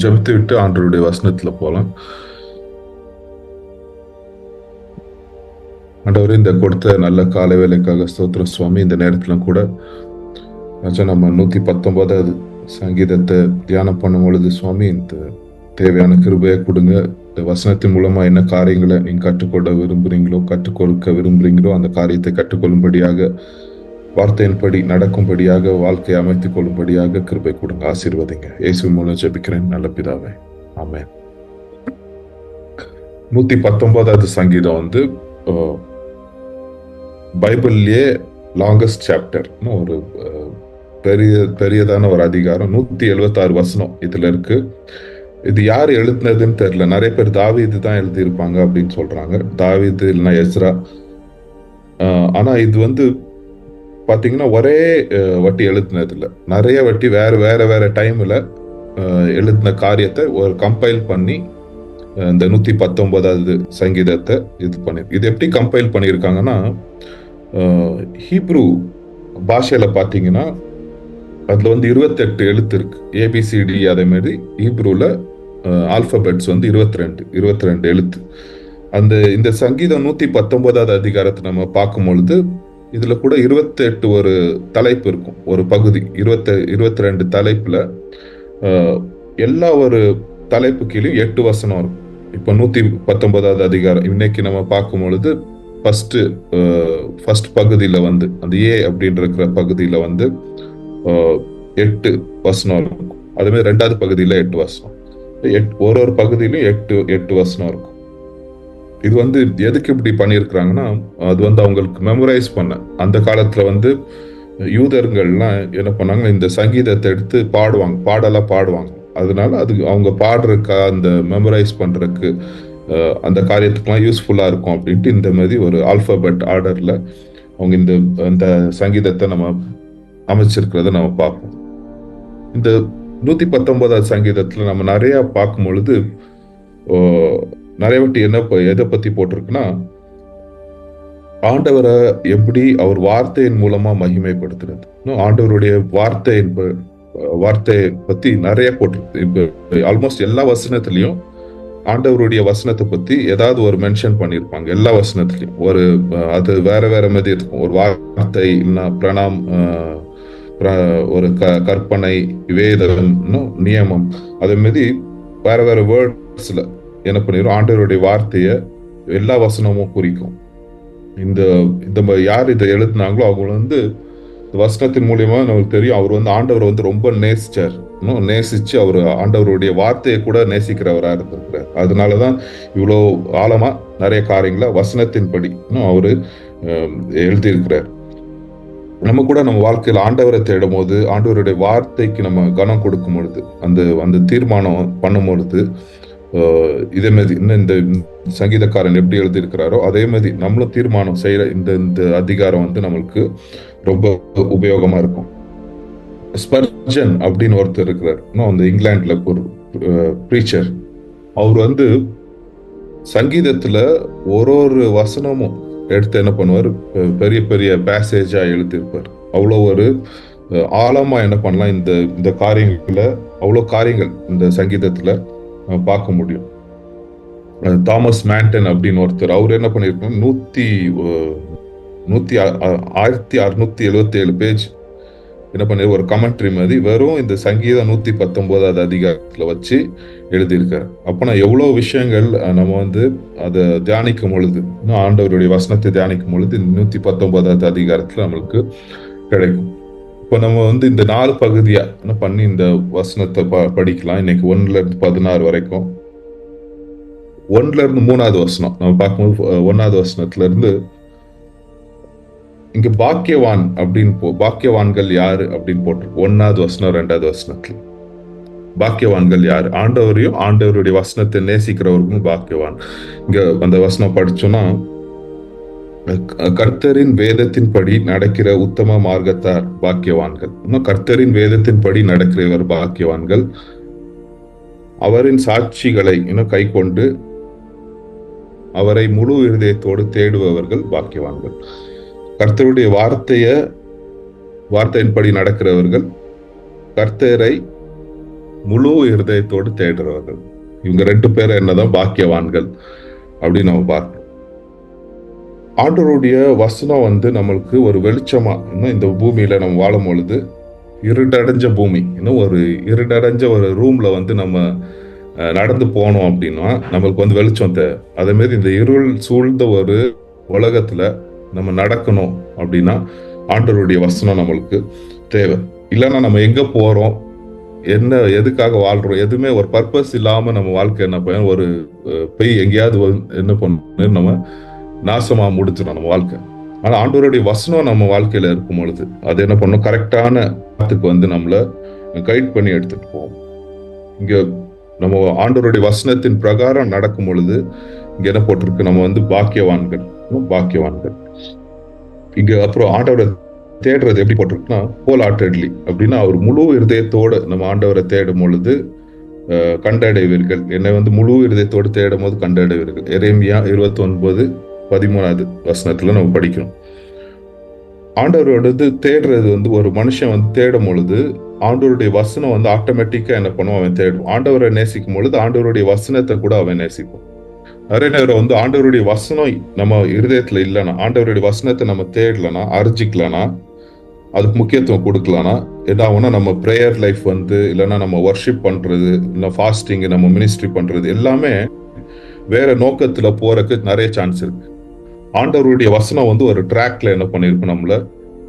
ஜெபித்து விட்டு ஆண்டவருடைய வசனத்துல போலாம். ஆண்டவரே, இந்த கொடுத்த நல்ல காலை வேலைக்காக ஸ்தோத்திரம் சுவாமி. இந்த நேரத்துல கூட ராஜா, நம்ம 119வது சங்கீதத்தை தியானம் பண்ணும் பொழுது சுவாமி, இந்த தேவையான கிருபையை கொடுங்க. இந்த வசனத்தின் மூலமா என்ன காரியங்களை நீங்க கற்றுக்கொள்ள விரும்புறீங்களோ, கற்றுக் கொடுக்க விரும்புறீங்களோ, அந்த காரியத்தை கற்றுக்கொள்ளும்படியாக, வார்த்தையின்படி நடக்கும்படியாக, வாழ்க்கையை அமைத்துக் கொள்ளும்படியாக கிருபை கொடுங்க. ஆசீர்வதிங்க. இயேசுவின் மூலம் ஜெபிக்கிறேன் நல்ல பிதாவே, ஆமென். 119வது சங்கீதம் வந்து பைபிள்லயே லாங்கஸ்ட் சாப்டர். ஒரு பெரியதான ஒரு அதிகாரம். 176 வசனம் இதுல இருக்கு. இது யார் எழுதினதுன்னு தெரியல. நிறைய பேர் தாவீது தான் எழுதியிருப்பாங்க அப்படின்னு சொல்றாங்க. தாவீது இல்லைன்னா எஸ்ரா. ஆனா இது வந்து பாத்தீங்கன்னா ஒரே வட்டி எழுதினது இல்லை. நிறைய வட்டி வேற வேற டைம்ல எழுதின காரியத்தை ஒரு கம்பைல் பண்ணி இந்த 119வது சங்கீதத்தை இது பண்ணி, இது எப்படி கம்பைல் பண்ணியிருக்காங்கன்னா, ஹீப்ரூ பாஷையில பாத்தீங்கன்னா அதுல வந்து 28 எழுத்து இருக்கு. ஏபிசிடி. அதே மாதிரி ஹீப்ரூல ஆல்பபெட்ஸ் வந்து 22 எழுத்து. இந்த சங்கீதம் 119வது அதிகாரத்தை நம்ம பார்க்கும் பொழுது இதுல கூட 28 ஒரு தலைப்பு இருக்கும். ஒரு பகுதி 22 தலைப்புல எல்லா ஒரு தலைப்பு கீழே 8 வசனம் இருக்கும். இப்ப 119வது அதிகாரம் இன்னைக்கு நம்ம பார்க்கும் பொழுது ஃபர்ஸ்ட் பகுதியில வந்து அந்த ஏ அப்படின்ற இருக்கிற பகுதியில வந்து 8 வசனம் இருக்கும். அதே மாதிரி 2வது பகுதியில 8 வசனம். ஒரு பகுதியிலும் 8 வசனம் இருக்கும். இது வந்து எதுக்கு இப்படி பண்ணியிருக்கிறாங்கன்னா, அது வந்து அவங்களுக்கு மெமரைஸ் பண்ண. அந்த காலத்துல வந்து யூதர்கள்லாம் என்ன பண்ணாங்க, இந்த சங்கீதத்தை எடுத்து பாடலா பாடுவாங்க. அதனால அது அவங்க பாடுறதுக்கு, அந்த மெமரைஸ் பண்றதுக்கு, அந்த காரியத்துக்குலாம் யூஸ்ஃபுல்லா இருக்கும் அப்படின்ட்டு இந்த மாதிரி ஒரு ஆல்பபெட் ஆர்டர்ல அவங்க இந்த சங்கீதத்தை நம்ம அமைச்சிருக்கிறத நம்ம பார்ப்போம். இந்த 119வது சங்கீதத்துல நம்ம நிறைய பார்க்கும் பொழுது நிறைய வாட்டி எதை பத்தி போட்டிருக்குன்னா, ஆண்டவரை எப்படி அவர் வார்த்தையின் மூலமா மகிமைப்படுத்துறது. ஆண்டவருடைய வார்த்தையை பத்தி நிறைய போட்டிருக்கு. இப்ப ஆல்மோஸ்ட் எல்லா வசனத்திலையும் ஆண்டவருடைய வசனத்தை பத்தி ஏதாவது ஒரு மென்ஷன் பண்ணியிருப்பாங்க. எல்லா வசனத்திலையும் அது வேற மாதிரி இருக்கும். ஒரு வார்த்தை இல்லைன்னா ஒரு கற்பனை, வேதம், நியமம், அதே மாதிரி வேற வேர்ட்ஸ்ல என்ன பண்ணிடும், ஆண்டவருடைய வார்த்தைய எல்லா வசனமும் குறிக்கும். இந்த யார் இதை எழுதினாங்களோ அவங்க வந்து வசனத்தின் மூலியமா நமக்கு தெரியும், அவர் வந்து ஆண்டவரை வந்து ரொம்ப நேசிச்சு அவர் ஆண்டவருடைய வார்த்தையை கூட நேசிக்கிறவரா இருந்திருக்கிறார். அதனாலதான் இவ்வளோ ஆழமா நிறைய காரியங்களை வசனத்தின்படி அவரு எழுதியிருக்கிறார். நம்ம கூட நம்ம வாழ்க்கையில் ஆண்டவரை தேடும் போது, ஆண்டவருடைய வார்த்தைக்கு நம்ம கனம் கொடுக்கும் பொழுது, அந்த தீர்மானம் பண்ணும் பொழுது, இதே மாதிரி இந்த சங்கீதக்காரன் எப்படி எழுதியிருக்கிறாரோ அதே மாதிரி நம்மளும் தீர்மானம் செய்யற இந்த அதிகாரம் வந்து நம்மளுக்கு ரொம்ப உபயோகமா இருக்கும். ஸ்பர்ஜன் அப்படின்னு ஒருத்தர் இருக்கிறார், அந்த இங்கிலாந்துல ஒரு ப்ரீச்சர். அவர் வந்து சங்கீதத்துல ஒரு வசனமும் எடுத்து என்ன பண்ணுவார், பெரிய பெரிய பேசேஜா எழுதியிருப்பார். அவ்வளோ ஒரு ஆழமா என்ன பண்ணலாம், இந்த காரியங்களை, அவ்வளோ காரியங்கள் இந்த சங்கீதத்துல பார்க்க முடியும். தாமஸ் மேண்டன் அப்படின்னு ஒருத்தர், அவர் என்ன பண்ணிருக்கோம், 1677 பேஜ் என்ன பண்ணி ஒரு கமெண்ட்ரி மாதிரி வெறும் இந்த சங்கீதம் 119வது அதிகாரத்துல வச்சு எழுதியிருக்காரு. அப்பனா எவ்வளவு விஷயங்கள் நம்ம வந்து அதை தியானிக்கும் பொழுது, ஆண்டவருடைய வசனத்தை தியானிக்கும் பொழுது 119வது அதிகாரத்துல நம்மளுக்கு கிடைக்கும். இப்ப நம்ம வந்து இந்த 4 பகுதியா என்ன பண்ணி இந்த வசனத்தை படிக்கலாம். இன்னைக்கு 1ல இருந்து 16 வரைக்கும். 1ல இருந்து 3வது வசனம் நம்ம பார்க்கும்போது, 1வது வசனத்துல இருந்து இங்க பாக்கியவான் அப்படின்னு பாக்கியவான்கள் யாரு அப்படின்னு போட்டிருக்கு. 1வது வசனம் 2வது வசனத்துல பாக்கியவான்கள் யாரு, ஆண்டவரையும் ஆண்டவருடைய வசனத்தை நேசிக்கிறவருக்கும் பாக்கியவான். இங்க அந்த வசனம் படிச்சோம்னா, கர்த்தரின் வேதத்தின்படி நடக்கிற உத்தம மார்க்கத்தார் பாக்கியவான்கள். கர்த்தரின் வேதத்தின்படி நடக்கிறவர் பாக்கியவான்கள். அவரின் சாட்சிகளை கை கொண்டு அவரை முழு இருதயத்தோடு தேடுபவர்கள் பாக்கியவான்கள். கர்த்தருடைய வார்த்தையின்படி நடக்கிறவர்கள், கர்த்தரை முழு இருதயத்தோடு தேடுறவர்கள். இவங்க 2 பேரும் என்னதான் பாக்கியவான்கள் அப்படின்னு நம்ம பார்க்கணும். ஆண்டவருடைய வசனம் வந்து நம்மளுக்கு ஒரு வெளிச்சமா, இன்னும் இந்த பூமியில நம்ம வாழும் பொழுது இருடடைஞ்ச பூமி, இன்னும் ஒரு இருடடைஞ்ச ஒரு ரூம்ல வந்து நம்ம நடந்து போனோம் அப்படின்னா நம்மளுக்கு வந்து வெளிச்சம் தேவை. அதே மாதிரி இந்த இருள் சூழ்ந்த ஒரு உலகத்துல நம்ம நடக்கணும் அப்படின்னா ஆண்டவருடைய வசனம் நம்மளுக்கு தேவை. இல்லைன்னா நம்ம எங்க போறோம், என்ன எதுக்காக வாழ்றோம், எதுவுமே ஒரு பர்பஸ் இல்லாம நம்ம வாழ்க்கை என்ன பண்ண ஒரு போய் எங்கேயாவது என்ன பண்ணு நம்ம நாசமா முடிச்சிடும் நம்ம வாழ்க்கை. ஆனா ஆண்டவருடைய வசனம் நம்ம வாழ்க்கையில இருக்கும் பொழுது அது என்ன பண்ணும், கரெக்டான பாத்துக்கு வந்து நம்மள கைட் பண்ணி எடுத்துட்டு போவோம். இங்க நம்ம ஆண்டவருடைய வசனத்தின் பிரகாரம் நடக்கும் பொழுது இங்க என்ன போட்டிருக்கு, நம்ம வந்து பாக்கியவான்கள். பாக்கியவான்கள் இங்க அப்புறம் ஆண்டவரை தேடுறது எப்படி போட்டிருக்குன்னா ஹோல் ஹார்ட்டட்லி அப்படின்னா அவர் முழு இருதயத்தோடு நம்ம ஆண்டவரை தேடும் பொழுது கண்டடைவீர்கள். என்னை வந்து முழு இருதயத்தோடு தேடும் போது கண்டடைவீர்கள். எரேமியா 29:13 வசனத்துல நம்ம படிக்கிறோம். ஆண்டவரோடது தேடுறது வந்து ஒரு மனுஷன் வந்து தேடும் பொழுது ஆண்டவருடைய வசனம் வந்து ஆட்டோமேட்டிக்கா என்ன பண்ணும், அவன் தேடும். ஆண்டவரை நேசிக்கும் பொழுது ஆண்டவருடைய வசனத்தை கூட அவன் நேசிக்கும். நிறைய நேரம் வந்து ஆண்டவருடைய வசனம் நம்ம இருதயத்துல இல்லைன்னா, ஆண்டவருடைய வசனத்தை நம்ம தேடலன்னா, அறிஞ்சிக்கலன்னா, அதுக்கு முக்கியத்துவம் கொடுக்கலாம்னா என்ன ஆகும்னா நம்ம ப்ரேயர் லைஃப் வந்து இல்லைன்னா நம்ம ஒர்ஷிப் பண்றது இல்லை ஃபாஸ்டிங் நம்ம மினிஸ்ட்ரி பண்றது எல்லாமே வேற நோக்கத்துல போறதுக்கு நிறைய சான்ஸ் இருக்கு. ஆண்டவருடைய வசனம் வந்து ஒரு ட்ராக்ல என்ன பண்ணிருக்கும், நம்மள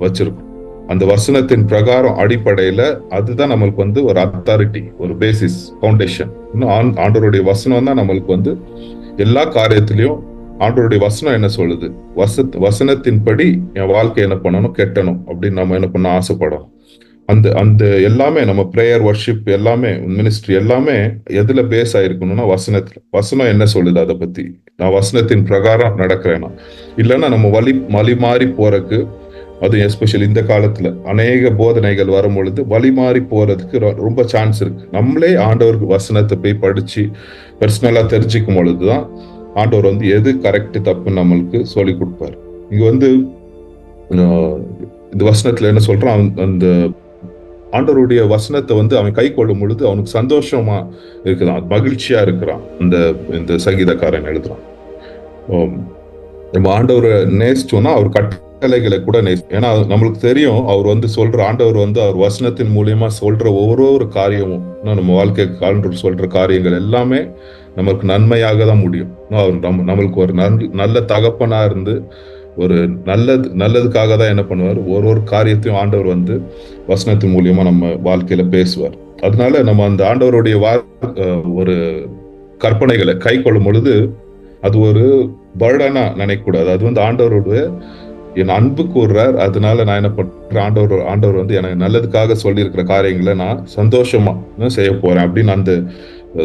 வச்சிருக்கும். அந்த வசனத்தின் பிரகாரம் அடிப்படையில அதுதான் நம்மளுக்கு வந்து ஒரு அத்தாரிட்டி, ஒரு பேசிஸ், ஃபவுண்டேஷன். இன்னும் ஆண்டவருடைய வசனம் தான் நம்மளுக்கு வந்து எல்லா காரியத்திலையும் ஆண்டவருடைய வசனம் என்ன சொல்லுது, வசனத்தின்படி என் வாழ்க்கை என்ன பண்ணணும், கெட்டணும் அப்படின்னு நம்ம என்ன பண்ண ஆசைப்படணும். அந்த அந்த எல்லாமே நம்ம ப்ரேயர் வர்ஷிப் எல்லாமே மினிஸ்ட்ரி எல்லாமே எதுல பேஸ் ஆயிருக்கணும்னா வசனத்துல. வசனம் என்ன சொல்லுது அதை பத்தி, நான் வசனத்தின் பிரகாரம் நடக்கிறேன்னா. இல்லைன்னா நம்ம வழி மாறி போறதுக்கு, அது எஸ்பெஷலி இந்த காலத்துல அநேக போதனைகள் வரும் பொழுது வழி மாறி போறதுக்கு ரொம்ப சான்ஸ் இருக்கு. நம்மளே ஆண்டவருக்கு வசனத்தை போய் படிச்சு பர்சனலா தெரிஞ்சுக்கும் பொழுதுதான் ஆண்டவர் வந்து எது கரெக்ட் தப்புன்னு நம்மளுக்கு சொல்லி கொடுப்பாரு. இங்க வந்து இந்த வசனத்துல என்ன சொல்றான், அந்த ஆண்டவருடைய வசனத்தை வந்து அவன் கை கொள்ளும் பொழுது அவனுக்கு சந்தோஷமா இருக்குதான், மகிழ்ச்சியா இருக்கிறான். இந்த சங்கீதக்காரன் எழுதுறான். நம்ம ஆண்டவரை நேசிச்சோம்னா அவர் கட்டளைகளை கூட ஏன்னா நம்மளுக்கு தெரியும் அவர் வந்து சொல்ற, ஆண்டவர் வந்து அவர் வசனத்தின் மூலியமா சொல்ற ஒவ்வொரு காரியமும் நம்ம வாழ்க்கைக்கு ஆண்டவர் சொல்ற காரியங்கள் எல்லாமே நமக்கு நன்மையாக தான் முடியும். அவர் நம்மளுக்கு ஒரு நல்ல தகப்பனா இருந்து ஒரு நல்லதுக்காக தான் என்ன பண்ணுவார், ஒரு காரியத்தையும் ஆண்டவர் வந்து வசனத்தின் மூலியமா நம்ம வாழ்க்கையில பேசுவார். அதனால நம்ம அந்த ஆண்டவருடைய ஒரு கற்பனைகளை கை கொள்ளும் பொழுது அது ஒரு பர்டனா நினைக்கக்கூடாது. அது வந்து ஆண்டவருடைய என் அன்பு கூறுறார், அதனால நான் என்ன பண்றேன், ஆண்டவர் வந்து எனக்கு நல்லதுக்காக சொல்லி இருக்கிற காரியங்களை நான் சந்தோஷமா செய்ய போறேன் அப்படின்னு அந்த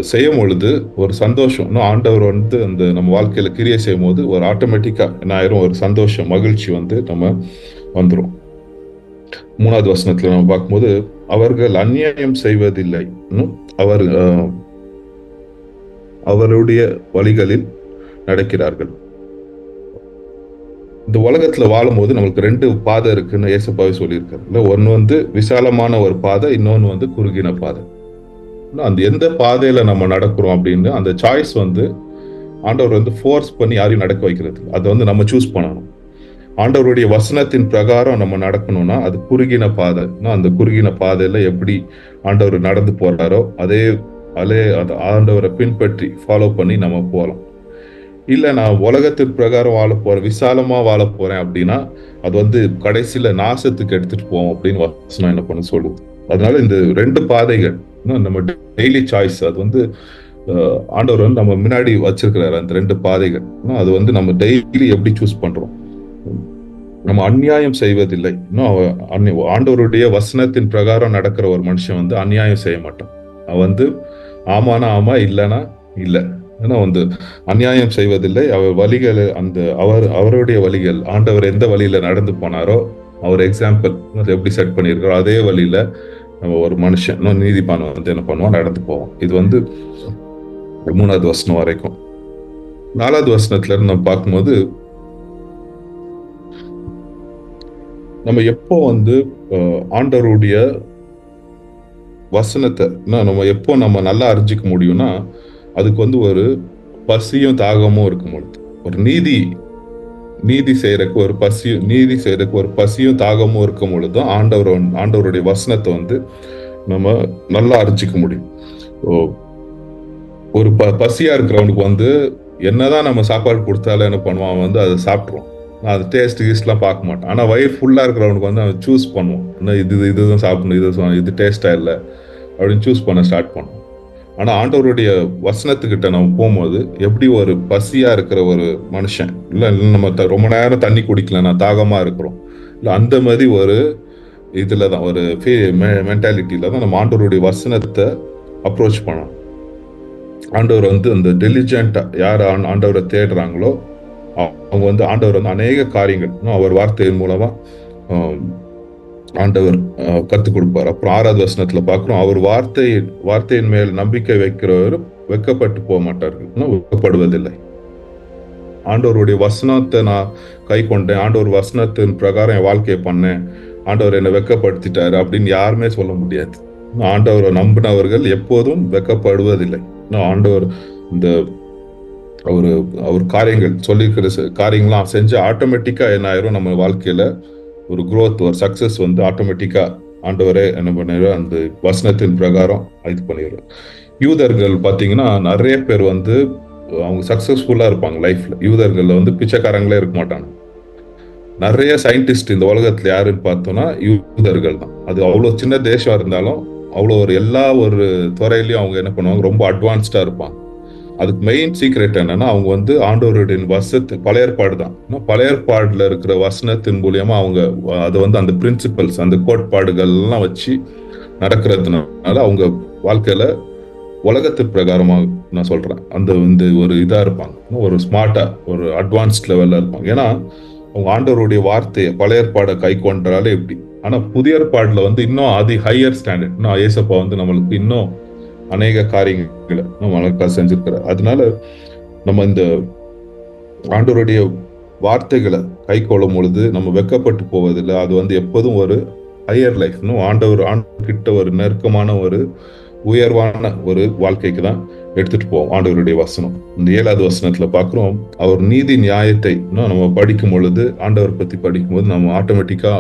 செய்யும் பொழுது ஒரு சந்தோஷம். இன்னும் ஆண்டவர் வந்து அந்த நம்ம வாழ்க்கையில கிரியை செய்யும் போது ஒரு ஆட்டோமேட்டிக்கா என்ன ஆயிரும், ஒரு சந்தோஷம், மகிழ்ச்சி வந்து நம்ம வந்துடும். 3வது வசனத்துல நம்ம பார்க்கும்போது அவர்கள் அநியாயம் செய்வதில்லை, அவர் அவருடைய வழிகளில் நடக்கிறார்கள். இந்த உலகத்துல வாழும் போது நம்மளுக்கு 2 பாதை இருக்குன்னு ஏசப்பாவே சொல்லியிருக்காரு. ஒன்னு வந்து விசாலமான ஒரு பாதை, இன்னொன்னு வந்து குறுகின பாதை. அந்த எந்த பாதையில நம்ம நடக்கிறோம் அப்படின்னு அந்த சாய்ஸ் வந்து ஆண்டவர் வந்து ஃபோர்ஸ் பண்ணி யாரையும் நடக்க வைக்கிறது, அதை வந்து நம்ம சூஸ் பண்ணணும். ஆண்டவருடைய வசனத்தின் பிரகாரம் நம்ம நடக்கணும்னா அது குறுகின பாதை. அந்த குறுகின பாதையில எப்படி ஆண்டவர் நடந்து போறாரோ அதே ஆண்டவரை பின்பற்றி ஃபாலோ பண்ணி நம்ம போகலாம். இல்ல நான் உலகத்தின் பிரகாரம் வாழ போறேன், விசாலமா வாழ போறேன் அப்படின்னா அது வந்து கடைசியில நாசத்துக்கு எடுத்துட்டு போவோம் அப்படின்னு வசனம் என்ன பண்ண சொல்லுது. அதனால இந்த 2 பாதைகள் நம்ம டெய்லி சாய்ஸ், அது வந்து ஆண்டவர் வந்து நம்ம முன்னாடி வச்சிருக்கிறாரு. அந்த 2 பாதைகள் அது வந்து நம்ம டெய்லி எப்படி சூஸ் பண்றோம். நம்ம அநியாயம் செய்வதில்லை. ஆண்டவருடைய வசனத்தின் பிரகாரம் நடக்கிற ஒரு மனுஷன் வந்து அநியாயம் செய்ய மாட்டான். அவன் வந்து ஆமானா ஆமா, இல்லைன்னா இல்லை. ஏன்னா வந்து அநியாயம் செய்வதில்லை. அவர் வழிகள் அந்த அவருடைய வழிகள், ஆண்டவர் எந்த வழியில நடந்து போனாரோ அவர் எக்ஸாம்பிள் எப்படி செட் பண்ணியிருக்கிறோ அதே வழியில நம்ம ஒரு மனுஷன் நீதிமான் வந்து என்ன பண்ணுவோம், நடந்து போவோம். இது வந்து 3வது வசனம் வரைக்கும். 4வது வசனத்துல இருந்து நம்ம பார்க்கும்போது நம்ம எப்போ வந்து ஆண்டவருடைய வசனத்தை நம்ம எப்போ நம்ம நல்லா அறிஞ்சிக்க முடியும்னா, அதுக்கு வந்து ஒரு பசியும் தாகமும் இருக்கும் பொழுது, ஒரு நீதி செய்யறதுக்கு ஒரு பசியும் தாகமும் இருக்கும் பொழுதுதான் ஆண்டவருடைய வசனத்தை வந்து நம்ம நல்லா அறிஞ்சிக்க முடியும். ஒரு பசியா இருக்கிறவனுக்கு வந்து என்னதான் நம்ம சாப்பாடு கொடுத்தாலும் என்ன பண்ணுவான், அவன் வந்து அதை சாப்பிட்ருவான். அது டேஸ்ட்லாம் பார்க்க மாட்டான். ஆனா வயிறு ஃபுல்லா இருக்கிறவனுக்கு வந்து அவன் சூஸ் பண்ணுவான், இதுதான் சாப்பிடணும், இது டேஸ்டா இல்லை அப்படின்னு சூஸ் பண்ண ஸ்டார்ட் பண்ணுவோம். ஆனா ஆண்டவருடைய வசனத்துக்கிட்ட நம்ம போகும்போது எப்படி ஒரு பசியா இருக்கிற ஒரு மனுஷன், இல்ல நம்ம ரொம்ப நேரம் தண்ணி குடிக்கலன்னா தாகமா இருக்கிறோம், இல்ல அந்த மாதிரி ஒரு இதுலதான் ஒரு மென்டாலிட்டியில தான் நம்ம ஆண்டவருடைய வசனத்தை அப்ரோச் பண்ணணும். ஆண்டவர் வந்து அந்த டெலிஜென்ட்டா யார் ஆண்டவரை தேடுறாங்களோ அவங்க வந்து ஆண்டவர் வந்து அநேக காரியங்கள் அவர் வார்த்தையின் மூலமா ஆண்டவர் கற்றுக் கொடுப்பார். அப்புறம் 6வது வசனத்துல பார்க்கிறோம், அவர் வார்த்தையின் மேல் நம்பிக்கை வைக்கிறவர் வெக்கப்பட்டு போக மாட்டார்கள், வெக்கப்படுவதில்லை. ஆண்டவருடைய வசனத்தை நான் கை கொண்டேன், ஆண்டவர் வசனத்தின் பிரகாரம் என் வாழ்க்கையை பண்ணேன், ஆண்டவர் என்னை வெக்கப்படுத்திட்டாரு அப்படின்னு யாருமே சொல்ல முடியாது. ஆண்டவரை நம்பினவர்கள் எப்போதும் வெக்கப்படுவதில்லை. ஆண்டவர் இந்த அவர் காரியங்கள் சொல்லியிருக்கிற காரியங்கள்லாம் செஞ்சு ஆட்டோமேட்டிக்கா என்ன ஆயிரும், நம்ம வாழ்க்கையில ஒரு growth, ஒரு சக்சஸ் வந்து ஆட்டோமேட்டிக்கா ஆண்டவரே என்ன பண்ணிடுற அந்த வசனத்தின் பிரகாரம் இது பண்ணிடுற. யூதர்கள் பாத்தீங்கன்னா நிறைய பேர் வந்து அவங்க சக்சஸ்ஃபுல்லா இருப்பாங்க லைஃப்ல. யூதர்கள்ல வந்து பிச்சைக்காரங்களே இருக்க மாட்டாங்க. நிறைய சயின்டிஸ்ட் இந்த உலகத்துல யாருன்னு பார்த்தோம்னா யூதர்கள் தான். அது அவ்வளவு சின்ன தேசம் இருந்தாலும் அவ்வளோ எல்லா ஒரு துறையிலையும் அவங்க என்ன பண்ணுவாங்க, ரொம்ப அட்வான்ஸ்டா இருப்பாங்க. அதுக்கு மெயின் சீக்ரெட் என்னன்னா, அவங்க வந்து ஆண்டவருடைய பழைய ஏற்பாடு தான். பழைய ஏற்பாடுல இருக்கிற வசனத்தின் மூலியமா அவங்க அதை வந்து அந்த பிரின்சிபல்ஸ், அந்த கோட்பாடுகள் எல்லாம் வச்சு நடக்கிறதுனால அவங்க வாழ்க்கையில உலகத்து பிரகாரமா நான் சொல்றேன் அந்த இந்த ஒரு இதா இருப்பாங்க, ஒரு ஸ்மார்ட்டா ஒரு அட்வான்ஸ்ட் லெவல்ல இருப்பாங்க. ஏன்னா அவங்க ஆண்டவருடைய வார்த்தையை பழைய ஏற்பாடை கை கொண்டாலே எப்படி. ஆனா புதிய ஏற்பாடுல வந்து இன்னும் ஹையர் ஸ்டாண்டர்ட், இன்னும் ஏசப்பா வந்து நம்மளுக்கு இன்னும் அநேக காரியங்களை நம்ம செஞ்சிருக்கிறார். அதனால நம்ம இந்த ஆண்டவருடைய வார்த்தைகளை கை கொள்ளும் பொழுது நம்ம வெக்கப்பட்டு போவதில்லை. அது வந்து எப்போதும் ஒரு ஹையர் லைஃப், ஆண்டவர் கிட்ட ஒரு நெருக்கமான ஒரு உயர்வான ஒரு வாழ்க்கைக்கு தான் எடுத்துட்டு போவோம் ஆண்டவருடைய வசனம். இந்த 7வது வசனத்துல பாக்குறோம், அவர் நீதி நியாயத்தை நம்ம படிக்கும் பொழுது, ஆண்டவர் பத்தி படிக்கும் போது நம்ம ஆட்டோமேட்டிக்கா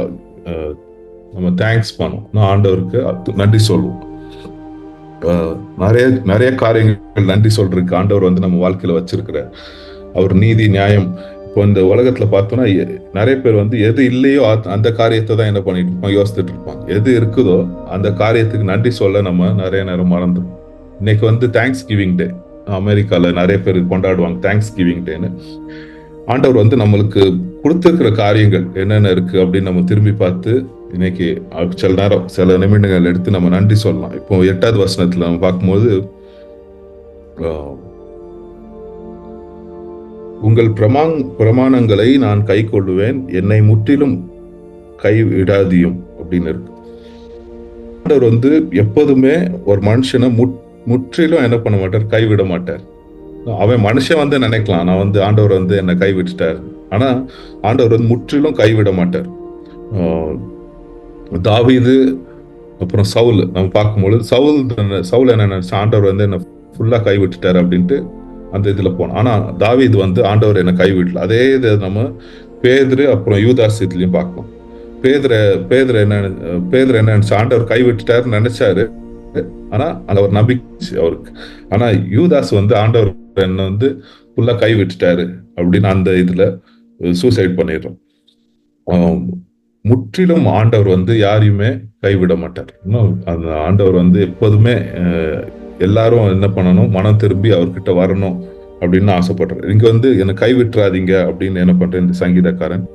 நம்ம தேங்க்ஸ் பண்ணுவோம், ஆண்டவருக்கு நன்றி சொல்லுவோம். நிறைய காரியங்கள் நன்றி சொல்றதுக்கு ஆண்டவர் வந்து நம்ம வாழ்க்கையில வச்சிருக்கிற அவர் நீதி நியாயம். இப்போ இந்த உலகத்துல பார்த்தோம்னா நிறைய பேர் வந்து எது இல்லையோ அந்த காரியத்தை தான் என்ன பண்ணிட்டு இருப்பாங்க, யோசிச்சுட்டு இருப்பாங்க. எது இருக்குதோ அந்த காரியத்துக்கு நன்றி சொல்ல நம்ம நிறைய நேரம் மறந்துடும். இன்னைக்கு வந்து தேங்க்ஸ் கிவிங் டே, அமெரிக்கால நிறைய பேர் கொண்டாடுவாங்க தேங்க்ஸ் கிவிங் டேன்னு. ஆண்டவர் வந்து நம்மளுக்கு கொடுத்திருக்கிற காரியங்கள் என்னென்ன இருக்கு அப்படின்னு நம்ம திரும்பி பார்த்து இன்னைக்கு சில நிமிடங்கள் எடுத்து நம்ம நன்றி சொல்லலாம். இப்போ 8வது வசனத்துல நம்ம பார்க்கும்போது, உங்கள் பிரமாணங்களை நான் கை கொள்ளுவேன், என்னை முற்றிலும் கைவிடாதியும் அப்படின்னு இருக்கு. ஆண்டவர் வந்து எப்போதுமே ஒரு மனுஷனை முற்றிலும் என்ன பண்ண மாட்டார், கைவிட மாட்டார். அவன் மனுஷன் வந்து நினைக்கலாம் நான் வந்து ஆண்டவர் வந்து என்னை கைவிட்டுட்டார், ஆனா ஆண்டவர் வந்து முற்றிலும் கைவிட மாட்டார். தாவீது அப்புறம் சவுல் நம்ம பார்க்கும்பொழுது, சவுல் என்ன நினைச்சா, ஆண்டவர் வந்து என்ன ஃபுல்லா கைவிட்டுட்டாரு அப்படின்ட்டு அந்த இதுல போனோம். ஆனா தாவீது வந்து ஆண்டவர் என்ன கைவிடல. அதே இது நம்ம பேதுரு அப்புறம் யூதாஸ் இதுலயும் பார்க்கலாம். பேதுரு என்ன நினைச்சா, ஆண்டவர் கைவிட்டுட்டாருன்னு நினைச்சாரு, ஆனா அந்த ஒரு நம்பிக்கை அவருக்கு. ஆனா யூதாஸ் வந்து ஆண்டவர் என்ன வந்து ஃபுல்லா கைவிட்டுட்டாரு அப்படின்னு அந்த இதுல சூசைட் பண்ணிடுறோம். முற்றிலும் ஆண்டவர் வந்து யாரையுமே கைவிட மாட்டார். அந்த ஆண்டவர் வந்து எப்போதுமே எல்லாரும் என்ன பண்ணணும், மனம் திரும்பி அவர்கிட்ட வரணும் அப்படின்னு ஆசைப்படுறாரு. இங்க வந்து என்னை கைவிட்டுறாதீங்க அப்படின்னு என்ன பண்றேன் இந்த சங்கீதக்காரன்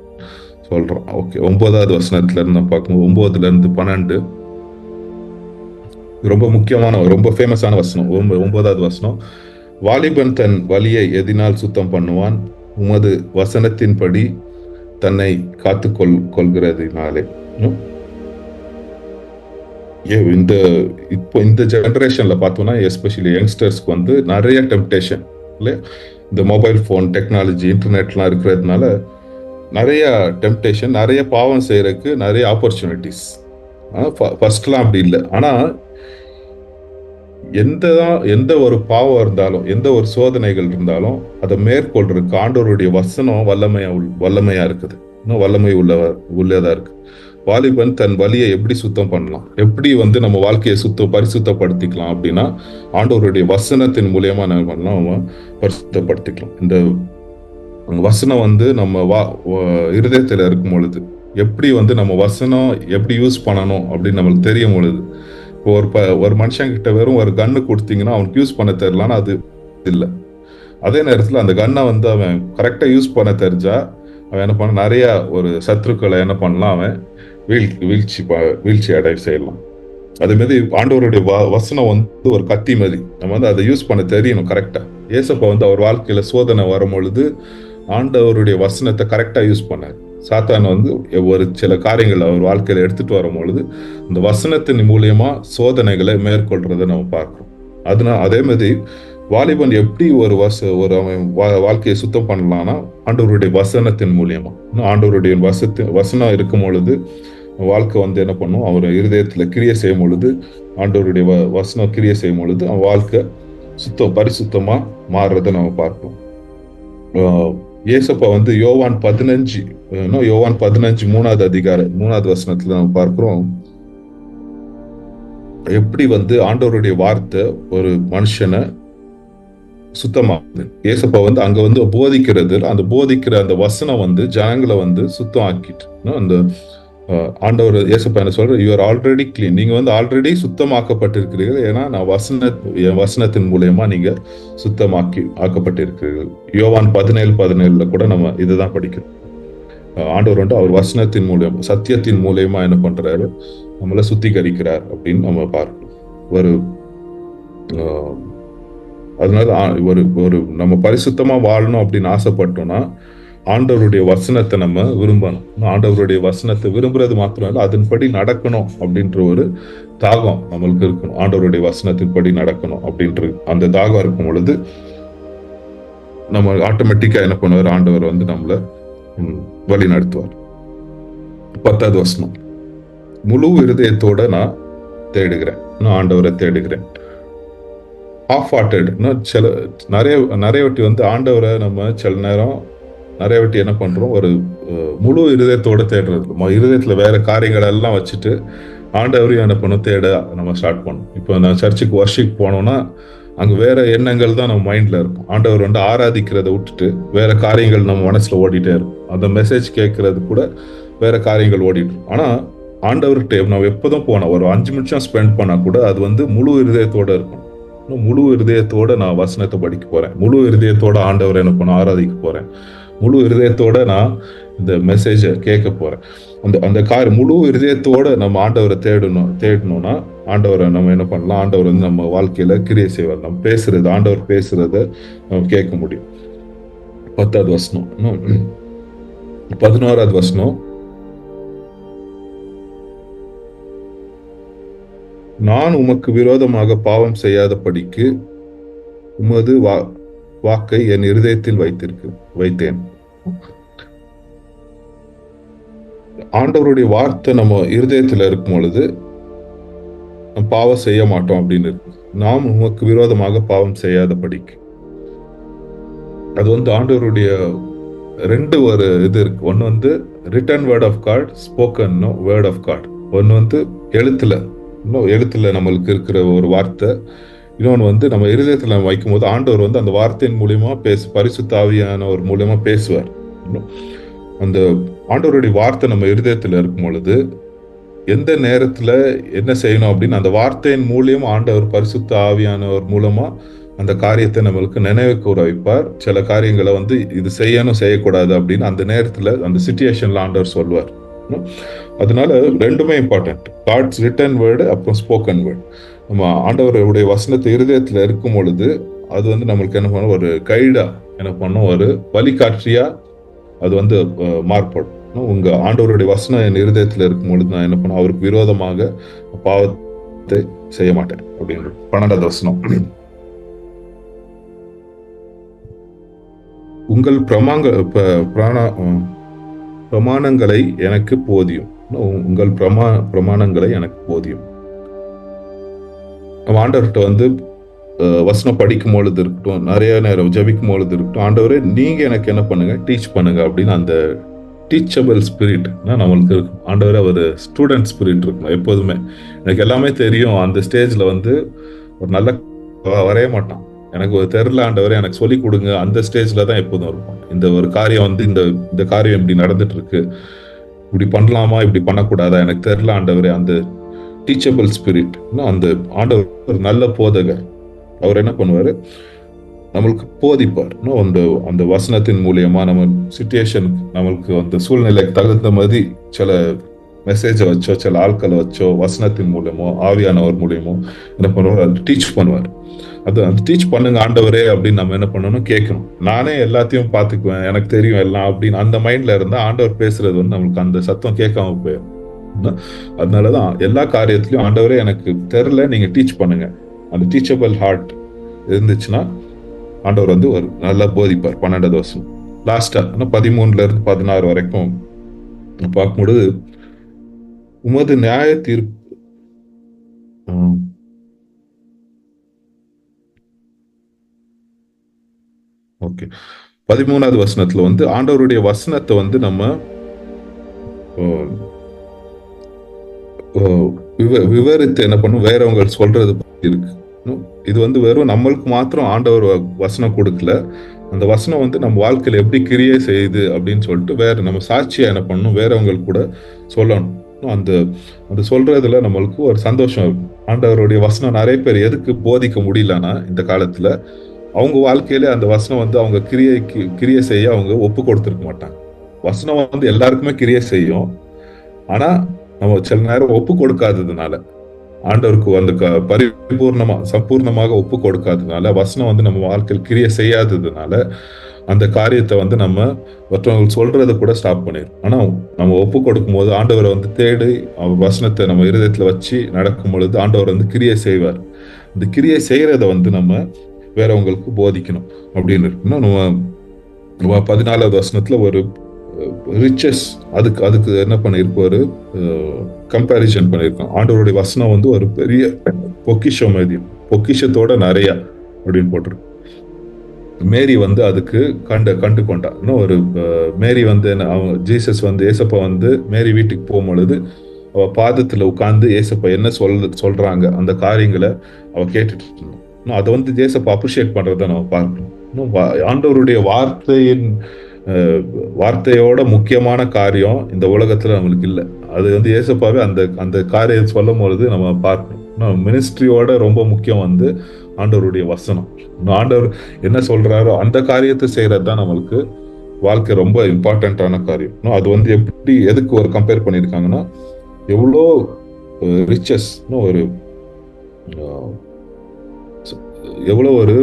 சொல்றான். ஓகே, 9வது வசனத்துல இருந்து பார்க்கும்போது 9ல இருந்து 12 ரொம்ப முக்கியமான ரொம்ப ஃபேமஸான வசனம். 9வது வசனம், வாலிபன் தன் வலியை எதினால் சுத்தம் பண்ணுவான், உமது வசனத்தின்படி தன்னை காத்து கொள்கிறதுனாலே. இப்போ இந்த ஜெனரேஷன்ல பார்த்தோம்னா எஸ்பெஷலி யங்ஸ்டர்ஸ்க்கு வந்து நிறைய டெம்ப்டேஷன் இல்லையா, இந்த மொபைல் போன் டெக்னாலஜி இன்டர்நெட்லாம் இருக்கிறதுனால நிறைய டெம்ப்டேஷன், நிறைய பாவம் செய்யறதுக்கு நிறைய ஆப்பர்ச்சுனிட்டிஸ். ஃபர்ஸ்ட்லாம் அப்படி இல்லை. ஆனா எந்த ஒரு பாவம் இருந்தாலும், எந்த ஒரு சோதனைகள் இருந்தாலும், அதை மேற்கொள்றதுக்கு ஆண்டவருடைய வசனம் வல்லமையா இருக்குது. இன்னும் வல்லமை உள்ளதா இருக்கு. வாலிபன் தன் வலியை எப்படி சுத்தம் பண்ணலாம், எப்படி நம்ம வாழ்க்கையை பரிசுத்தப்படுத்திக்கலாம் அப்படின்னா, ஆண்டவருடைய வசனத்தின் மூலியமா என்ன பண்ணலாம், அவன் பரிசுத்தப்படுத்திக்கலாம். இந்த வசனம் நம்ம இருதயத்துல இருக்கும் பொழுது, எப்படி நம்ம வசனம் எப்படி யூஸ் பண்ணணும் அப்படின்னு நம்மளுக்கு தெரியும் பொழுது, இப்போ ஒரு மனுஷன் கிட்ட வெறும் ஒரு கன்னு கொடுத்தீங்கன்னா அவனுக்கு யூஸ் பண்ண தெரியலான்னு அது இல்லை. அதே நேரத்தில் அந்த கன்னை அவன் கரெக்டா யூஸ் பண்ண தெரிஞ்சா அவன் என்ன பண்ண, நிறைய ஒரு சத்துருக்களை என்ன பண்ணலாம், அவன் வீழ்ச்சி அடைய செய்யலாம். அதே மாதிரி ஆண்டவருடைய வசனம் ஒரு கத்தி மாதிரி நம்ம அதை யூஸ் பண்ண தெரியணும் கரெக்டா. ஏசப்பா அவர் வாழ்க்கையில சோதனை வரும் பொழுது ஆண்டவருடைய வசனத்தை கரெக்டா யூஸ் பண்ணார். சாத்தான் ஒரு சில காரியங்கள் அவர் வாழ்க்கையில எடுத்துட்டு வரும் பொழுது இந்த வசனத்தின் மூலியமா சோதனைகளை மேற்கொள்றதை நம்ம பார்க்கிறோம். அதே மாதிரி வாலிபன் எப்படி ஒரு அவன் வாழ்க்கையை சுத்தம் பண்ணலாம்னா ஆண்டவருடைய வசனத்தின் மூலியமா. ஆண்டவருடைய வசனம் இருக்கும் பொழுது வாழ்க்கை என்ன பண்ணும், அவர் இருதயத்துல கிரியை செய்யும் பொழுது, ஆண்டவருடைய வசனம் கிரியை செய்யும் பொழுது அவன் வாழ்க்கை பரிசுத்தமா மாறுறதை நம்ம பார்ப்போம். ஏசப்பா யோவான் 15 3வது அதிகாரம் 3வது வசனத்துல நம்ம பார்க்கிறோம், எப்படி ஆண்டவருடைய வார்த்தை ஒரு மனுஷனை சுத்தமாகுது. ஏசப்பா அங்க போதிக்கிறது, அந்த போதிக்கிற அந்த வசனம் ஜனங்களை சுத்தம் ஆக்கிட்டு, அந்த ஆண்டவர் ஏசப்பா என்ன சொல்ற, யூ ஆர் ஆல்ரெடி கிளீன், நீங்க ஆல்ரெடி சுத்தமாக்கப்பட்டிருக்கிறீர்கள், ஏன்னா நான் என் வசனத்தின் மூலயமா நீங்க ஆக்கப்பட்டிருக்கிறீர்கள். யோவான் 17:17 கூட நம்ம இதுதான் படிக்கிறோம். ஆண்டவர் அவர் வசனத்தின் மூலியம், சத்தியத்தின் மூலயமா என்ன பண்றாரு, நம்மளை சுத்திகரிக்கிறார் அப்படின்னு நம்ம பார்க்கணும். அதனால ஒரு நம்ம பரிசுத்தமா வாழணும் அப்படின்னு ஆசைப்பட்டோம்னா ஆண்டவருடைய வசனத்தை நம்ம விரும்பணும். ஆண்டவருடைய வசனத்தை விரும்புறது மாத்திரம் இல்லை, அதன்படி நடக்கணும் அப்படின்ற ஒரு தாகம் நம்மளுக்கு இருக்கணும். ஆண்டவருடைய வசனத்தின்படி நடக்கணும் அப்படின்ற அந்த தாகம் இருக்கும் பொழுது நம்ம ஆட்டோமேட்டிக்கா என்ன பண்ணுவார், ஆண்டவர் நம்மள வழி நடத்துவார். 10வது வசனம், முழு இருதயத்தோட நான் தேடுகிறேன், நான் ஆண்டவரை தேடுகிறேன். ஆஃப் ஹார்ட்டட், நிறைய வாட்டி ஆண்டவரை நம்ம சில நேரம் நிறைய வாட்டி என்ன பண்றோம், ஒரு முழு இருதயத்தோட தேடுறது. இருதயத்துல வேற காரியங்கள் எல்லாம் வச்சுட்டு ஆண்டவரையும் என்ன பண்ணும், தேட நம்ம ஸ்டார்ட் பண்ணோம். இப்போ நான் சர்ச்சுக்கு வர்ஷிப் போனோம்னா அங்க வேற எண்ணங்கள் தான் நம்ம மைண்ட்ல இருக்கும். ஆண்டவர் ஆராதிக்கிறத விட்டுட்டு வேற காரியங்கள் நம்ம மனசுல ஓடிட்டே இருக்கும். அந்த மெசேஜ் கேட்கறது கூட வேற காரியங்கள் ஓடிட்டு. ஆனா ஆண்டவர்கிட்ட நம்ம எப்போதும் போனோம், ஒரு 5 நிமிஷம் ஸ்பெண்ட் பண்ணா கூட அது முழு இருதயத்தோட இருக்கும். முழு இருதயத்தோட நான் வசனத்தை படிக்க போறேன், முழு இருதயத்தோட ஆண்டவரை என்ன பண்ண ஆராதிக்க போறேன், முழு இருதயத்தோட நான் இந்த மெசேஜை கேட்க போறேன். அந்த முழு இருதயத்தோட நம்ம ஆண்டவரை தேடணும்னா ஆண்டவரை நம்ம என்ன பண்ணலாம், ஆண்டவர் நம்ம வாழ்க்கையில கிரியை செய்வார். நம்ம பேசுறது, ஆண்டவர் பேசுறத நம்ம கேட்க முடியும். 10வது வசனம், 11வது வசனம், நான் உமக்கு விரோதமாக பாவம் செய்யாதபடிக்கு உமது வாக்கை என் இருதயத்தில் வைத்தேன். ஆண்டவருடைய வார்த்தை நம்ம இருதயத்துல இருக்கும் பொழுது பாவம் செய்ய மாட்டோம் அப்படின்னு இருக்கு. நாம் உமக்கு விரோதமாக பாவம் செய்யாதபடிக்கு, அது ஆண்டவருடைய ஒரு இது இருக்கு. ஒன்னு written word of god, spoken word of god. ஒன்னு எழுத்துல நம்மளுக்கு இருக்கிற ஒரு வார்த்தை. இன்னொன்று நம்ம இருதயத்துல வைக்கும் போது ஆண்டவர் அந்த வார்த்தையின் மூலியமா பரிசுத்த ஆவியானவர் மூலியமா பேசுவார். அந்த ஆண்டவருடைய வார்த்தை நம்ம இருதயத்துல இருக்கும் பொழுது எந்த நேரத்துல என்ன செய்யணும் அப்படின்னு அந்த வார்த்தையின் மூலியம் ஆண்டவர் பரிசுத்த ஆவியானவர் மூலமா அந்த காரியத்தை நம்மளுக்கு நினைவு கூற வைப்பார். சில காரியங்களை இது செய்யணும் செய்யக்கூடாது அப்படின்னு அந்த நேரத்துல அந்த சிச்சுவேஷன்ல ஆண்டவர் சொல்வார். அதனால ரெண்டுமே இம்பார்ட்டன்ட். காட்ஸ் ரிட்டன் வேர்டு அப்புறம் ஸ்போக்கன் வேர்டு. நம்ம ஆண்டவருடைய வசனத்தை இருதயத்துல இருக்கும் பொழுது அது நம்மளுக்கு என்ன பண்ணும், ஒரு கைடா என்ன பண்ணும், ஒரு வழிகாட்சியா அது மாறுபடும். உங்க ஆண்டவருடைய வசனம் என் இருதயத்துல இருக்கும் பொழுது நான் என்ன பண்ணும், அவருக்கு விரோதமாக பாவத்தை செய்ய மாட்டேன் அப்படின்னு. 12வது வசனம், உங்கள் பிரமாணங்களை எனக்கு போதியும். உங்கள் பிரமாணங்களை எனக்கு போதியும். நம்ம ஆண்டவர்கிட்ட வந்து வசனம் படிக்கும் பொழுது இருக்கட்டும், நிறைய நேரம் ஜெபிக்கும் பொழுது இருக்கட்டும், ஆண்டவரே நீங்க எனக்கு என்ன பண்ணுங்க, டீச் பண்ணுங்க அப்படின்னு அந்த டீச்சபிள் ஸ்பிரிட் நம்மளுக்கு இருக்கும். ஆண்டவரே ஒரு ஸ்டூடெண்ட் ஸ்பிரிட் இருக்கும் எப்போதுமே. எனக்கு எல்லாமே தெரியும் அந்த ஸ்டேஜ்ல வந்து ஒரு நல்ல வரைய மாட்டான். எனக்கு ஒரு தெரியல ஆண்டவரே எனக்கு சொல்லி கொடுங்க, அந்த ஸ்டேஜ்ல தான் எப்போதும் இருக்கும். இந்த ஒரு காரியம் வந்து இந்த இந்த காரியம் இப்படி நடந்துட்டு இருக்கு, இப்படி பண்ணலாமா இப்படி பண்ணக்கூடாதா எனக்கு தெரியல ஆண்டவரே. அந்த டீச்சபிள் ஸ்பிரிட், அந்த ஆண்டவர் ஒரு நல்ல போதகர். அவர் என்ன பண்ணுவாரு, நம்மளுக்கு போதிப்பார். அந்த அந்த வசனத்தின் மூலியமா நம்ம சிச்சுவேஷன், நம்மளுக்கு அந்த சூழ்நிலைக்கு தகுந்த மாதிரி சில மெசேஜை வச்சோ, சில ஆட்களை வச்சோ, வசனத்தின் மூலியமோ, ஆவியானவர் மூலியமோ என்ன பண்ணுவார், அது டீச் பண்ணுவார். அது அந்த டீச் பண்ணுங்க ஆண்டவரே அப்படின்னு நம்ம என்ன பண்ணணும், கேட்கணும். நானே எல்லாத்தையும் பார்த்துக்குவேன், எனக்கு தெரியும் எல்லாம் அப்படின்னு அந்த மைண்ட்ல இருந்தா ஆண்டவர் பேசுறது வந்து நம்மளுக்கு அந்த சத்தம் கேட்காம போயிடும். அதனாலதான் எல்லா காரியத்திலயும் ஆண்டவரே எனக்கு தெரியல, நீங்க டீச் பண்ணுங்க. அந்த டீச்சபிள் ஹார்ட் இருந்துச்சுன்னா ஆண்டவர் வந்து ஒரு நல்லா போதிப்பார். 12வது வசனம் லாஸ்டா 13 இருந்து 16 வரைக்கும் பார்க்கும்பொழுது, உமது நியாய தீர்ப்பு ஓகே 13வது வசனத்துல வந்து ஆண்டவருடைய வசனத்தை வந்து நம்ம விவரித்து என்ன பண்ணும், வேறவங்க சொல்றது இருக்கு. இது வந்து வெறும் நம்மளுக்கு மாத்திரம் ஆண்டவர் வசனம் கொடுக்கல, அந்த வசனம் வந்து நம்ம வாழ்க்கையில எப்படி கிரியை செய்யுது அப்படின்னு சொல்லிட்டு வேற நம்ம சாட்சியா என்ன பண்ணணும், வேறவங்களுக்கு கூட சொல்லணும். அந்த அந்த சொல்றதுல நம்மளுக்கு ஒரு சந்தோஷம் இருக்கும். ஆண்டவருடைய வசனம் நிறைய பேர் எதுக்கு போதிக்க முடியலன்னா, இந்த காலத்துல அவங்க வாழ்க்கையில அந்த வசனம் வந்து அவங்க கிரியை செய்ய அவங்க ஒப்பு கொடுத்துருக்க மாட்டாங்க. வசனம் வந்து எல்லாருக்குமே கிரியை செய்யும், ஆனா நம்ம சில நேரம் ஒப்பு கொடுக்காததுனால, ஆண்டவருக்கு அந்த பரிபூர்ணமா சம்பூர்ணமாக ஒப்பு கொடுக்காததுனால, வசனம் வந்து நம்ம வாழ்க்கையில் கிரியை செய்யாததுனால அந்த காரியத்தை வந்து நம்ம மற்றவங்களுக்கு சொல்றதை கூட ஸ்டாப் பண்ணிடும். ஆனா நம்ம ஒப்பு கொடுக்கும் போது ஆண்டவரை வந்து தேடி அவர் வசனத்தை நம்ம இருதயத்துல வச்சு நடக்கும் பொழுது ஆண்டவர் வந்து கிரியை செய்வார். இந்த கிரியை செய்யறத வந்து நம்ம வேறவங்களுக்கு போதிக்கணும் அப்படின்னு இருக்குன்னா, நம்ம 14வது வசனத்துல ஒரு ரிச்சஸ் அதுக்கு என்ன பண்ணிருப்பாரு, கம்பேரிசன் பண்ணிருக்கோம். ஆண்டவருடைய வசனம் வந்து ஒரு பெரிய பொக்கிஷம் மாதிரி, பொக்கிஷத்தோட நிறைய அப்படின்னு போட்டிருக்கு. மேரி வந்து அதுக்கு கண்டு கொண்டா. ஒரு மேரி வந்து ஜீசஸ் வந்து ஏசப்பா வந்து மேரி வீட்டுக்கு போகும் பொழுது அவ பாதத்துல உட்கார்ந்து ஏசப்பா என்ன சொல்றாங்க அந்த காரியங்களை அவ கேட்டுட்டு இருந்தான். அதை வந்து ஏசப்பா அப்ரிஷியேட் பண்றதை நம்ம பார்க்கணும். ஆண்டவருடைய வார்த்தையோட முக்கியமான காரியம் இந்த உலகத்துல நம்மளுக்கு இல்லை. அது வந்து ஏசப்பாவே அந்த அந்த காரியம் சொல்லும் பொழுது நம்ம பார்க்கணும். மினிஸ்ட்ரியோட ரொம்ப முக்கியம் வந்து ஆண்டவருடைய வசனம். ஆண்டவர் என்ன சொல்றாரோ அந்த காரியத்தை செய்யறது தான் நம்மளுக்கு வாழ்க்கை ரொம்ப இம்பார்ட்டன்டான காரியம். அது வந்து எப்படி எதுக்கு ஒரு கம்பேர் பண்ணியிருக்காங்கன்னா, எவ்வளோ ரிச்சஸ் ஒரு எவ்வளோ ஒரு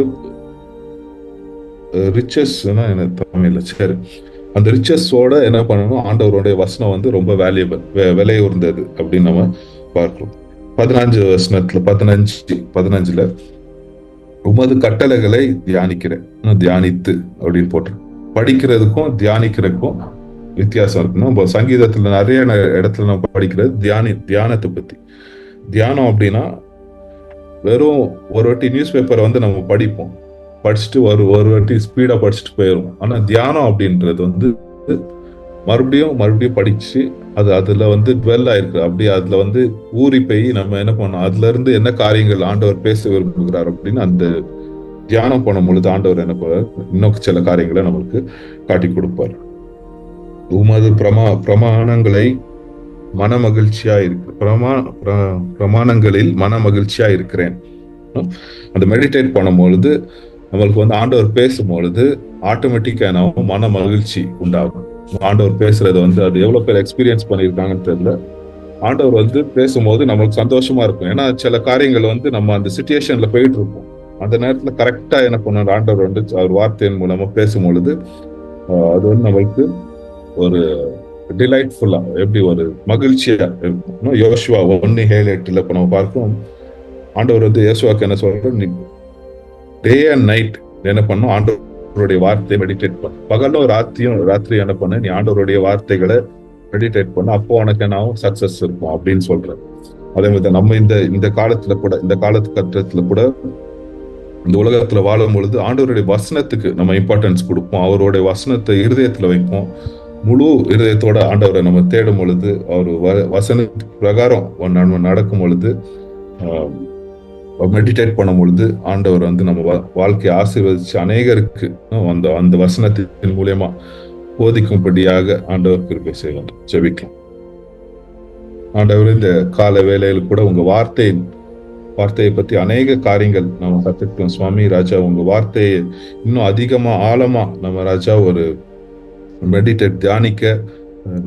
ரிச்சஸ்னா எனக்கு தமிழ்ல சரி, அந்த ரிச்சஸோட என்ன பண்ணணும், ஆண்டவருடைய வசனம் வந்து ரொம்ப வேல்யூபிள், விலை உயர்ந்தது அப்படின்னு நம்ம பார்க்கிறோம். 15 வசனத்துல 15ல உமது கட்டளைகளை தியானிக்கிறேன், தியானித்து அப்படின்னு போட்டு படிக்கிறதுக்கும் தியானிக்கிறதுக்கும் வித்தியாசம் இருக்கு. நம்ம சங்கீதத்துல நிறைய இடத்துல நம்ம படிக்கிறது தியானத்தை பத்தி. தியானம் அப்படின்னா வெறும் ஒரு வாட்டி நியூஸ் பேப்பரை வந்து நம்ம படிச்சுட்டு ஒரு வாட்டி ஸ்பீடா படிச்சுட்டு போயிடும். ஆனா தியானம் அப்படின்றது வந்து மறுபடியும் படிச்சு அதுல வந்து டுவெல் ஆயிருக்கு, அப்படி அதுல வந்து ஊறி போய் நம்ம என்ன பண்ணோம், அதுல இருந்து என்ன காரியங்கள் ஆண்டவர் பேச விரும்புகிறார் அப்படின்னு அந்த தியானம் பண்ணும் பொழுது ஆண்டவர் என்ன பண்ணுவார், இன்னும் சில காரியங்களை நம்மளுக்கு காட்டி கொடுப்பார். உமது பிரமாணங்களை மன மகிழ்ச்சியா இருக்கு, பிரமாணங்களில் மன மகிழ்ச்சியா இருக்கிறேன். அந்த மெடிடேட் பண்ணும் பொழுது நம்மளுக்கு வந்து ஆண்டவர் பேசும் பொழுது ஆட்டோமேட்டிக்கா நம்ம மன மகிழ்ச்சி உண்டாகும். ஆண்டவர் பேசுறது வந்து அது எவ்வளவு பேர் எக்ஸ்பீரியன்ஸ் பண்ணியிருக்காங்கன்னு தெரியல. ஆண்டவர் வந்து பேசும்போது நம்மளுக்கு சந்தோஷமா இருக்கும். ஏன்னா சில காரியங்கள் வந்து நம்ம அந்த சிச்சுவேஷன்ல போயிட்டு இருப்போம், அந்த நேரத்துல கரெக்டா என்ன பண்ண ஆண்டவர் வந்து அவர் வார்த்தையின் மூலமா பேசும் பொழுது அது வந்து நம்மளுக்கு ஒரு டிலைட்ஃபுல்லா எப்படி ஒரு மகிழ்ச்சியா இருக்கும். யோசுவா 1:7 இப்ப நம்ம பார்ப்போம், ஆண்டவர் வந்து யோசுவாக்கு என்ன சொல்ற, டே அண்ட் நைட் என்ன பண்ணும், ஆண்டவருடைய வார்த்தையை மெடிடேட் பண்ண. பகலும் ராத்திரி என்ன பண்ண, நீ ஆண்டவருடைய வார்த்தைகளை மெடிடேட் பண்ண, அப்போ உனக்கு என்ன சக்சஸ் இருக்கும் அப்படின்னு சொல்றேன். அதே மாதிரி நம்ம இந்த காலத்துல கூட, இந்த காலகட்டத்துல கூட, இந்த உலகத்துல வாழும் பொழுது ஆண்டவருடைய வசனத்துக்கு நம்ம இம்பார்ட்டன்ஸ் கொடுப்போம். அவருடைய வசனத்தை இருதயத்துல வைப்போம். முழு இருதயத்தோட ஆண்டவரை நம்ம தேடும் பொழுது, அவர் வசன பிரகாரம் நம்ம நடக்கும் பொழுது, மெடிடேட் பண்ணும் பொழுது, ஆண்டவர் நம்ம வாழ்க்கையை ஆசீர்வதிச்சு அநேகருக்கு அந்த வசனத்தின் மூலியமா போதிக்கும்படியாக ஆண்டவர் கிருபை செய்ய ஜெபிக்கலாம். ஆண்டவர் இந்த கால வேளையில் கூட உங்க வார்த்தையை பத்தி அநேக காரியங்கள் நம்ம கத்துக்கிட்டோம் சுவாமி. ராஜா, உங்க வார்த்தையை இன்னும் அதிகமா ஆழமா நம்ம ராஜா ஒரு மெடிடேட் தியானிக்க,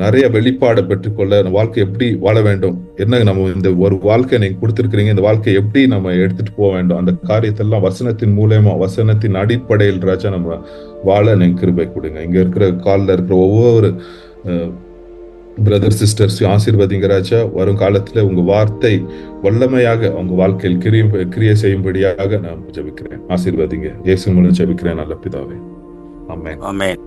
நிறைய வெளிப்பாடை பெற்றுக்கொள்ள, வாழ்க்கை எப்படி வாழ வேண்டும், என்ன நம்ம இந்த ஒரு வாழ்க்கை நீங்க கொடுத்திருக்கிறீங்க, இந்த வாழ்க்கையை எப்படி நம்ம எடுத்துட்டு போக வேண்டும், அந்த காரியத்தெல்லாம் வசனத்தின் மூலமா, வசனத்தின் அடிப்படையில் ராஜா நம்ம வாழ நீங்க கிருபை கொடுங்க. இங்க இருக்கிற காலில் இருக்கிற ஒவ்வொரு பிரதர் சிஸ்டர்ஸ் ஆசீர்வதிங்க ராஜா. வரும் காலத்துல உங்க வார்த்தை வல்லமையாக அவங்க வாழ்க்கையில் கிரியை செய்யும்படியாக நான் ஜெபிக்கிறேன். ஆசீர்வதிங்க. இயேசு மூலம் ஜெபிக்கிறேன் நல்ல பிதாவே. ஆமென். ஆமென்.